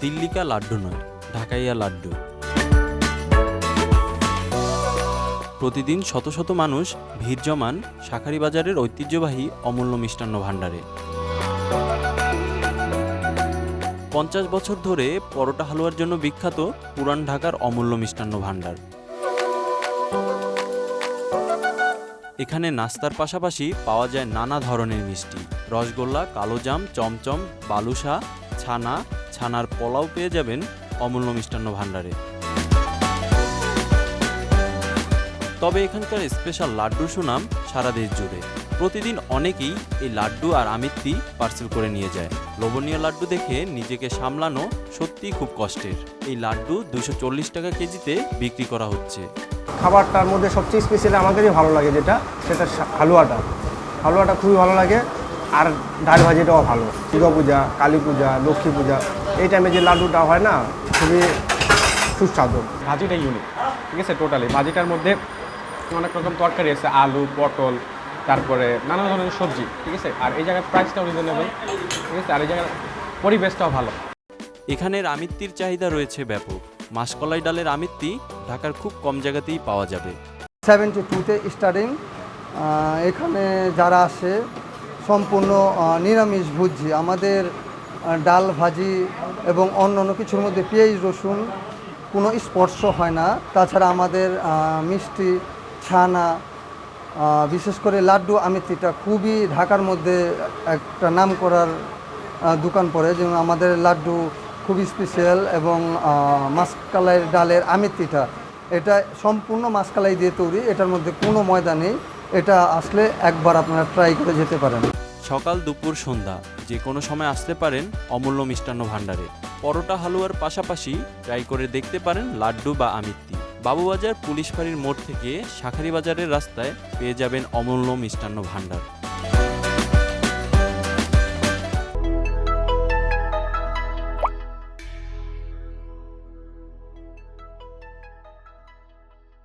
দিল্লিকা লাড্ডু নয়, ঢাকাইয়া লাড্ডু। প্রতিদিন শত শত মানুষ ভিড় জমান শাঁখারীবাজারের ঐতিহ্যবাহী অমূল্য মিষ্টান্ন ভাণ্ডারে। 50 বছর ধরে পরোটা হালুয়ার জন্য বিখ্যাত পুরান ঢাকার অমূল্য মিষ্টান্ন ভাণ্ডার। এখানে নাস্তার পাশাপাশি পাওয়া যায় নানা ধরনের মিষ্টি, রসগোল্লা, কালোজাম, চমচম, বালুশা, ছানা, ছানার পোলাও পেয়ে যাবেন অমূল্য মিষ্টান্ন ভাণ্ডারে। তবে এখানকার স্পেশাল লাড্ডুর সুনাম সারা দেশ জুড়ে। প্রতিদিন অনেকেই এই লাড্ডু আর আমিত্তি পার্সেল করে নিয়ে যায়। লোভনীয় লাড্ডু দেখে নিজেকে সামলানো সত্যিই খুব কষ্টের। এই লাড্ডু 240 টাকা কেজিতে বিক্রি করা হচ্ছে। খাবারটার মধ্যে সবচেয়ে স্পেশালি আমার কাছে ভালো লাগে সেটা হালুয়াটা খুবই ভালো লাগে। আর ডাল ভাজিটাও ভালো। দুর্গা পূজা, কালী পূজা, লক্ষ্মী পূজা এই টাইমে যে লাড্ডুটা হয় না, খুবই সুস্বাদু। ভাজিটা ইউনিক, ঠিক আছে। টোটালি ভাজিটার মধ্যে অনেক রকম তরকারি আছে, আলু, পটল, তারপরে নানা ধরনের সবজি, ঠিক আছে। আর এই জায়গার প্রাইসটাও রিজনেবল, ঠিক আছে। আর এই জায়গার পরিবেশটাও ভালো। এখানের আমিত্তির চাহিদা রয়েছে ব্যাপক। মাসকলাই ডালের আমিত্তি ঢাকার খুব কম জায়গাতেই পাওয়া যাবে। 72-তে স্টার্টিং। এখানে যারা আসে সম্পূর্ণ নিরামিষ ভোজী। আমাদের ডাল, ভাজি এবং অন্যান্য কিছুর মধ্যে পেঁয়াজ রসুন কোনো স্পর্শ হয় না। তাছাড়া আমাদের মিষ্টি, ছানা, বিশেষ করে লাড্ডু আমিত্তিটা খুবই ঢাকার মধ্যে একটা নাম করার দোকান পড়ে। যেমন আমাদের লাড্ডু খুবই স্পেশাল এবং মাসকালাই ডালের আমিত্তিটা এটা সম্পূর্ণ মাসকালাই দিয়ে তৈরি। এটার মধ্যে কোনো ময়দা নেই। এটা আসলে একবার আপনারা ট্রাই করে যেতে পারেন। সকাল, দুপুর, সন্ধ্যা যে কোনো সময় আসতে পারেন অমূল্য মিষ্টান্ন ভাণ্ডারে। পরোটা হালুয়ার পাশাপাশি ট্রাই করে দেখতে পারেন লাড্ডু বা আমিত্তি। বাবুবাজার পুলিশ ফাঁড়ির মোড় থেকে শাঁখারীবাজারের রাস্তায় পেয়ে যাবেন অমূল্য মিষ্টান্ন ভাণ্ডার।